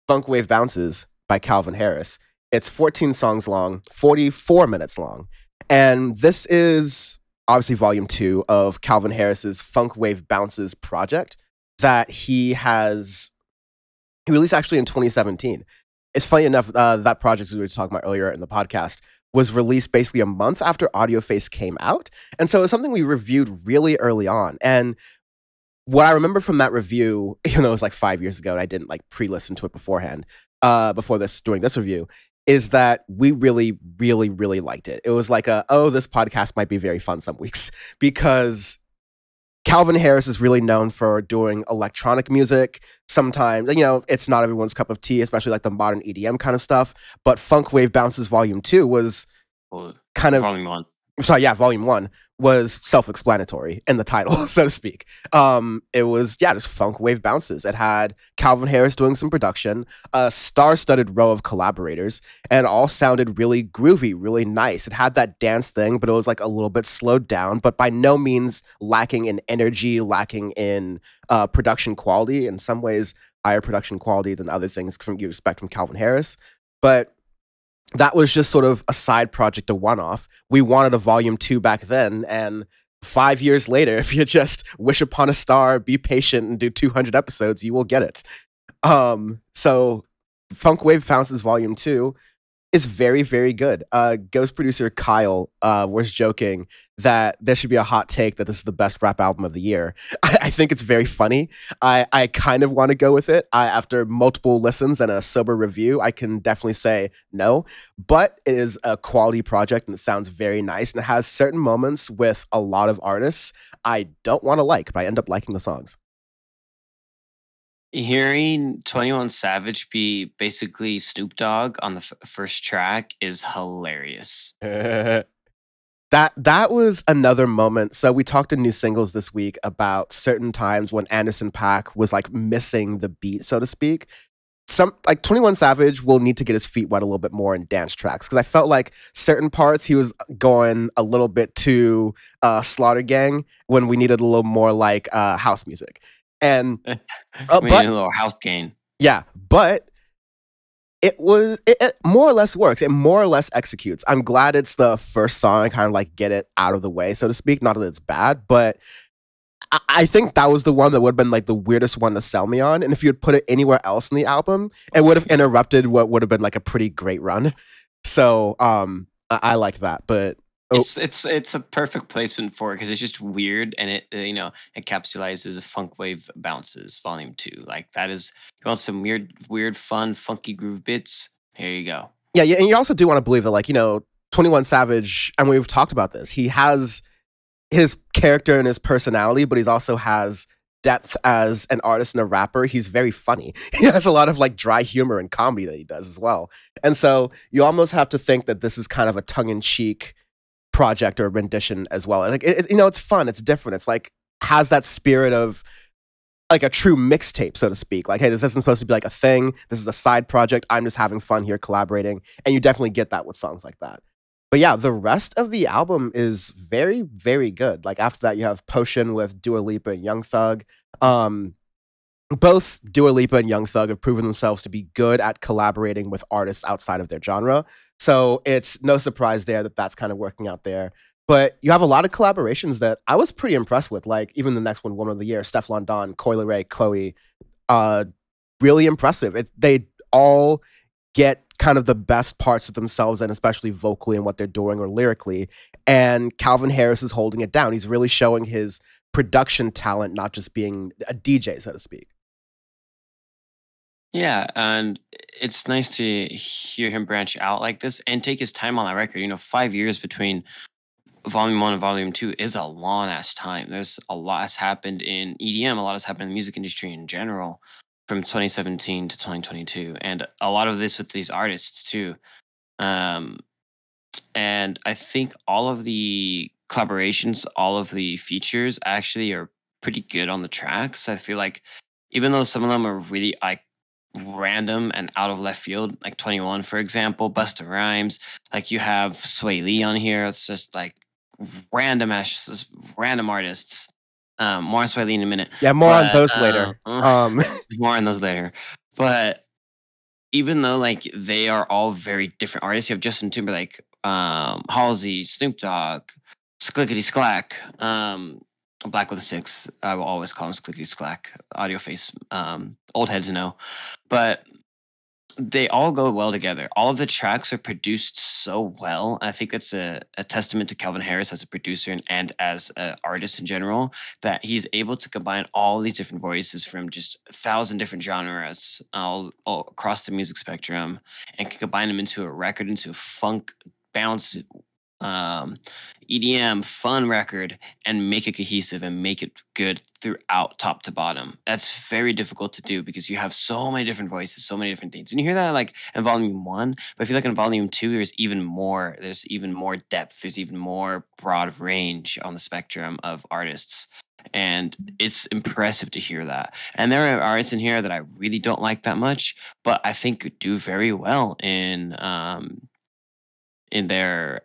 Funk Wave Bounces by Calvin Harris. It's 14 songs long, 44 minutes long. And this is obviously volume 2 of Calvin Harris's Funk Wave Bounces project that he released actually in 2017. It's funny enough, that project, as we were talking about earlier in the podcast, was released basically a month after Audioface came out. And so it was something we reviewed really early on. And what I remember from that review, even though it was like 5 years ago and I didn't like pre-listen to it beforehand, doing this review, is that we really, really, really liked it. It was like this podcast might be very fun some weeks, because Calvin Harris is really known for doing electronic music. Sometimes, it's not everyone's cup of tea, especially like the modern EDM kind of stuff. But Funk Wave Bounces Volume 2 was kind of... Volume 1. Sorry, yeah, Volume 1 was self-explanatory in the title, so to speak. It was, just Funk Wave Bounces. It had Calvin Harris doing some production, a star-studded row of collaborators, and all sounded really groovy, really nice. It had that dance thing, but it was like a little bit slowed down, but by no means lacking in energy, lacking in production quality. In some ways, higher production quality than other things you expect from Calvin Harris. But that was just sort of a side project, a one-off. We wanted a volume 2 back then, and 5 years later, if you just wish upon a star, be patient, and do 200 episodes, you will get it. So Funk Wave Bounces Volume 2 is very, very good. Ghost producer Kyle was joking that there should be a hot take that this is the best rap album of the year. I think it's very funny. I kind of want to go with it. After multiple listens and a sober review, I can definitely say no. But it is a quality project and it sounds very nice. And it has certain moments with a lot of artists I don't want to like, but I end up liking the songs. Hearing 21 Savage be basically Snoop Dogg on the first track is hilarious. That was another moment. So we talked in New Singles this week about certain times when Anderson .Paak was like missing the beat, so to speak. Some like 21 Savage will need to get his feet wet a little bit more in dance tracks, because I felt like certain parts he was going a little bit too Slaughter Gang when we needed a little more like house music. And we need a little house gain. Yeah, but it more or less works. It more or less executes. I'm glad it's the first song and kind of like get it out of the way, so to speak. Not that it's bad, but I think that was the one that would have been like the weirdest one to sell me on. And if you had put it anywhere else in the album, it would have interrupted what would have been like a pretty great run. So I liked that, but it's a perfect placement for it because it's just weird, and it encapsulates a Funk Wave Bounces Volume 2. Like that is, you want some weird, fun, funky groove bits? Here you go. Yeah, and you also do want to believe that, like, 21 Savage, and we've talked about this, he has his character and his personality, but he's also has depth as an artist and a rapper. He's very funny. He has a lot of like dry humor and comedy that he does as well. And so you almost have to think that this is kind of a tongue-in-cheek project or rendition as well. Like it's fun, it's different. It's like has that spirit of like a true mixtape, so to speak. Like, hey, this isn't supposed to be like a thing. This is a side project. I'm just having fun here collaborating. And you definitely get that with songs like that. But yeah, the rest of the album is very, very good. Like after that, you have Potion with Dua Lipa and Young Thug. Both Dua Lipa and Young Thug have proven themselves to be good at collaborating with artists outside of their genre. So it's no surprise there that that's kind of working out there. But you have a lot of collaborations that I was pretty impressed with. Like even the next one, Woman of the Year, Stefflon Don, Coi Leray, Chloe. Really impressive. They all get kind of the best parts of themselves, and especially vocally and what they're doing or lyrically. And Calvin Harris is holding it down. He's really showing his production talent, not just being a DJ, so to speak. Yeah, and it's nice to hear him branch out like this and take his time on that record. 5 years between Volume 1 and Volume 2 is a long-ass time. There's a lot has happened in EDM, a lot has happened in the music industry in general from 2017 to 2022, and a lot of this with these artists too. And I think all of the collaborations, all of the features actually are pretty good on the tracks. I feel like even though some of them are really random and out of left field, like 21, for example, Busta Rhymes, like you have Sway Lee on here. It's just like random artists. More on Sway Lee in a minute. Yeah, more on those later. More on those later. But even though like they are all very different artists, you have Justin Timberlake, Halsey, Snoop Dogg, Sklickety Sklack, Black with a Six. I will always call him Sklickety Sklack. Audioface. Old heads know, but they all go well together. All of the tracks are produced so well. I think that's a testament to Calvin Harris as a producer and as an artist in general, that he's able to combine all these different voices from just 1,000 different genres all across the music spectrum and can combine them into a record, into a funk bounce, um, EDM fun record, and make it cohesive and make it good throughout top to bottom. That's very difficult to do because you have so many different voices, so many different things. And you hear that like in volume one, but I feel like in volume two, there's even more. There's even more depth. There's even more broad range on the spectrum of artists. And it's impressive to hear that. And there are artists in here that I really don't like that much, but I think do very well in their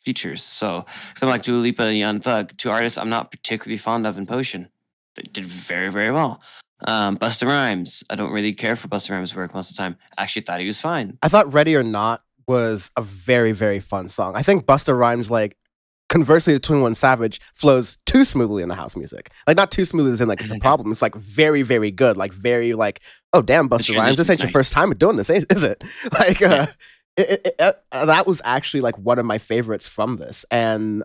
features. So something like Dua Lipa and Young Thug, two artists I'm not particularly fond of in Potion. They did very, very well. Busta Rhymes, I don't really care for Busta Rhymes' work most of the time. I actually thought he was fine. I thought Ready or Not was a very, very fun song. I think Busta Rhymes, like, conversely to 21 Savage, flows too smoothly in the house music. Like, not too smooth as in, like, it's a problem. It's, like, very, very good. Like, very, like, oh, damn, Busta Rhymes, this ain't your first time doing this, is it? Like, that was actually, like, one of my favorites from this. And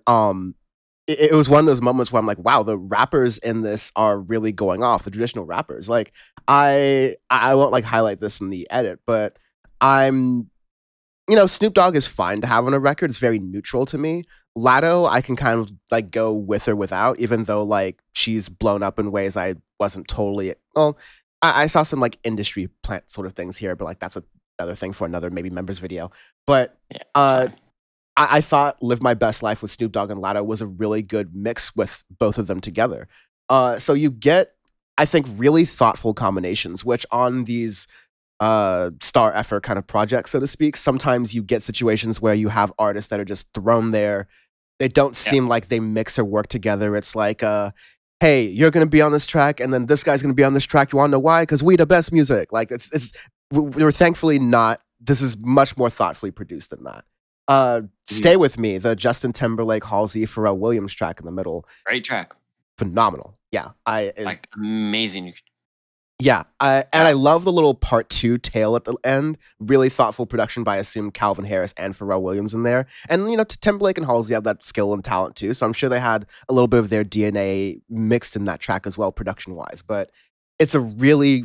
it was one of those moments where I'm like, wow, the rappers in this are really going off, the traditional rappers. Like, I won't, like, highlight this in the edit, but Snoop Dogg is fine to have on a record. It's very neutral to me. Latto, I can kind of like go with or without, even though like she's blown up in ways I wasn't totally. Well, I saw some like industry plant sort of things here, but like that's another thing for another maybe members video. But I thought "Live My Best Life" with Snoop Dogg and Latto was a really good mix with both of them together. So you get, I think, really thoughtful combinations, which on these star effort kind of projects, so to speak, sometimes you get situations where you have artists that are just thrown there. They don't seem like they mix or work together. It's like, hey, you're going to be on this track, and then this guy's going to be on this track. You want to know why? Because we the best music. Like, we're thankfully not. This is much more thoughtfully produced than that. Stay With Me, the Justin Timberlake, Halsey, Pharrell Williams track in the middle. Great track. Phenomenal. Yeah. Like, amazing. Yeah, I love the little part 2 tail at the end. Really thoughtful production by, I assume, Calvin Harris and Pharrell Williams in there. And, Timberlake and Halsey have that skill and talent too, so I'm sure they had a little bit of their DNA mixed in that track as well, production-wise. But it's a really,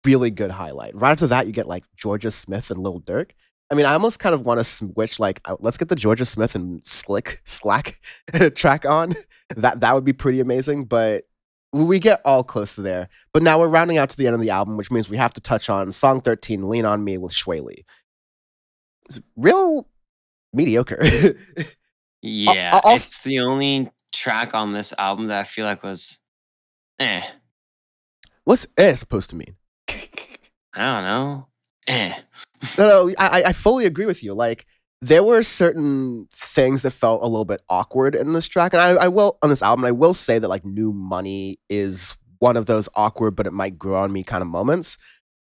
really good highlight. Right after that, you get, like, Georgia Smith and Lil Durk. I mean, I almost kind of want to switch, like, let's get the Georgia Smith and Slack track on. That would be pretty amazing, but we get all close to there. But now we're rounding out to the end of the album, which means we have to touch on song 13, Lean On Me with Shui Lee. It's real mediocre. Yeah, it's the only track on this album that I feel like was What's supposed to mean? I don't know. No, I fully agree with you. Like, there were certain things that felt a little bit awkward in this track. And I will, on this album, I will say that like New Money is one of those awkward, but it might grow on me kind of moments.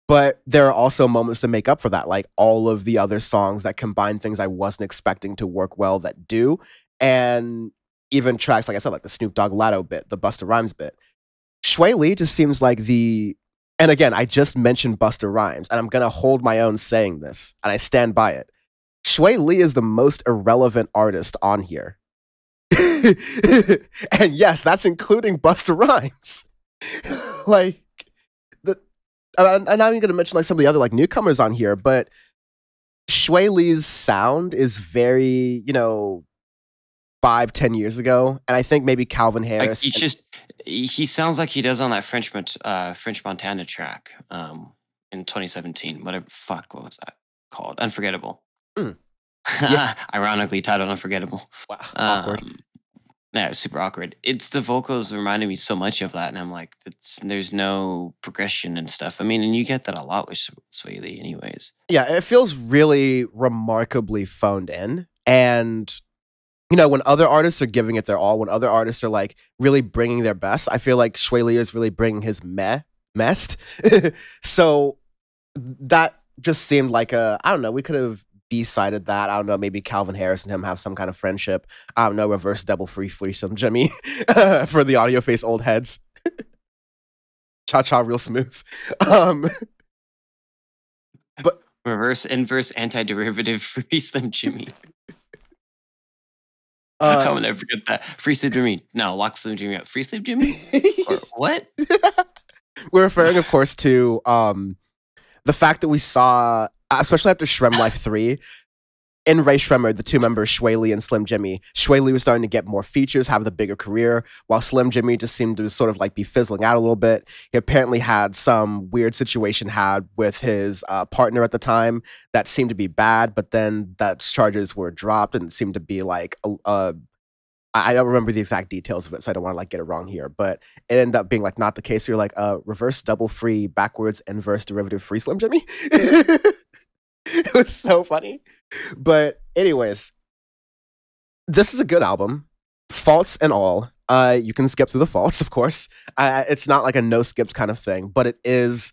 But there are also moments to make up for that. Like all of the other songs that combine things I wasn't expecting to work well that do. And even tracks, like I said, like the Snoop Dogg Latto bit, the Busta Rhymes bit. Shui Lee just seems like and again, I just mentioned Busta Rhymes, and I'm going to hold my own saying this, and I stand by it. Shui Lee is the most irrelevant artist on here. And yes, that's including Busta Rhymes. Like, I'm not even going to mention like some of the other like newcomers on here, but Shui Lee's sound is very, 5-10 years ago. And I think maybe Calvin Harris. Like he sounds like he does on that French Montana track in 2017. What was that called? Unforgettable. Yeah. Ironically titled Unforgettable. Wow. Awkward. Yeah, super awkward. It's the vocals reminded me so much of that, and I'm like, there's no progression and stuff. I mean, and you get that a lot with Shui Lee anyways. Yeah, it feels really remarkably phoned in. And, when other artists are giving it their all, when other artists are like really bringing their best, I feel like Shui Lee is really bringing his best. So that just seemed like I don't know, we could have B-sided that. I don't know, maybe Calvin Harris and him have some kind of friendship. I don't know, reverse double free threesome Jimmy for the Audioface old heads. Cha-cha real smooth. But Reverse, inverse, antiderivative, free Slim Jimmy. I will never forget that. Free Slim Jimmy. No, lock Slim Jimmy up. Free Slim Jimmy? Or what? We're referring, of course, to the fact that we saw, especially after Shrem Life 3, in Ray Shremmer, the two members, Shui Lee and Slim Jimmy, Shui Lee was starting to get more features, have the bigger career, while Slim Jimmy just seemed to sort of like be fizzling out a little bit. He apparently had some weird situation had with his partner at the time that seemed to be bad, but then that charges were dropped and it seemed to be like I don't remember the exact details of it, so I don't want to like get it wrong here, but it ended up being like not the case. You're like reverse double free backwards inverse derivative free Slim Jimmy. It was so funny. But anyways, this is a good album, faults and all. You can skip through the faults, of course. It's not like a no skips kind of thing, but it is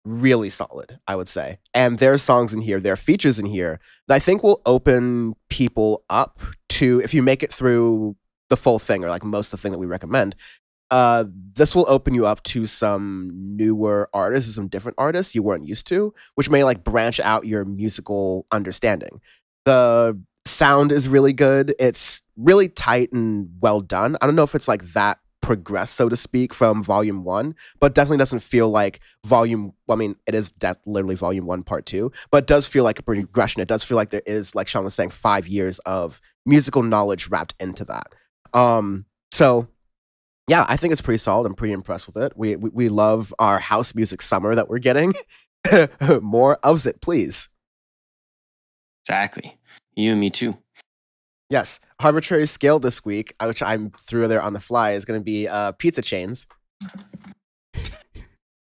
really solid, I would say. And there are songs in here, there are features in here that I think will open people up to, if you make it through the full thing or like most of the thing that we recommend, this will open you up to some newer artists, some different artists you weren't used to, which may like branch out your musical understanding. The sound is really good. It's really tight and well done. I don't know if it's like that progressed, so to speak, from volume 1, but definitely doesn't feel like I mean, it is literally volume 1, part 2, but it does feel like a progression. It does feel like there is, like Sean was saying, 5 years of musical knowledge wrapped into that. So yeah, I think it's pretty solid. I'm pretty impressed with it. We love our house music summer that we're getting. More of it, please. Exactly. You and me too. Yes. Arbitrary scale this week, which I threw there on the fly, is going to be pizza chains.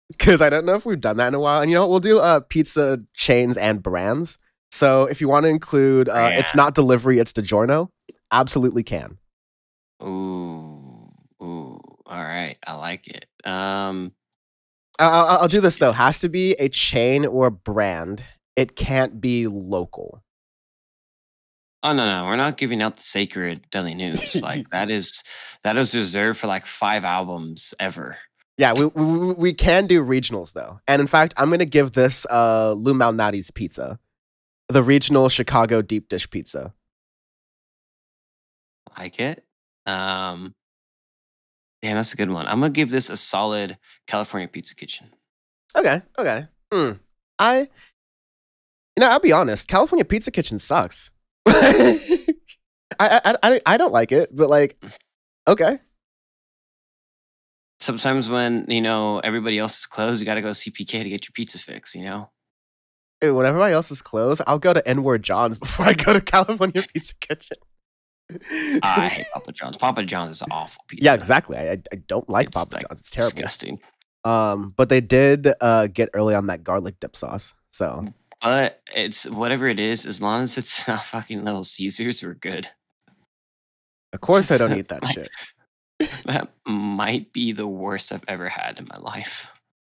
Because I don't know if we've done that in a while. And you know what? We'll do pizza chains and brands. So if you want to include, it's not delivery, it's DiGiorno, absolutely can. Ooh, all right. I like it. I'll do this though. Has to be a chain or a brand. It can't be local. Oh no, we're not giving out the sacred daily news. Like that is reserved for like 5 albums ever. Yeah, we can do regionals though. And in fact, I'm gonna give this Lou Malnati's pizza, the regional Chicago deep dish pizza. I like it. Damn, that's a good one. I'm gonna give this a solid California Pizza Kitchen. Okay. I'll be honest. California Pizza Kitchen sucks. I don't like it, but like, okay. Sometimes when everybody else is closed, you got to go CPK to get your pizza fix. When everybody else is closed, I'll go to N-Word John's before I go to California Pizza Kitchen. I hate Papa John's. Papa John's is awful pizza. Yeah, exactly. I don't like Papa John's. It's terrible. Disgusting. But they did get early on that garlic dip sauce. So, but it's whatever it is, as long as it's not fucking Little Caesars, we're good. Of course, I don't eat that shit. That might be the worst I've ever had in my life.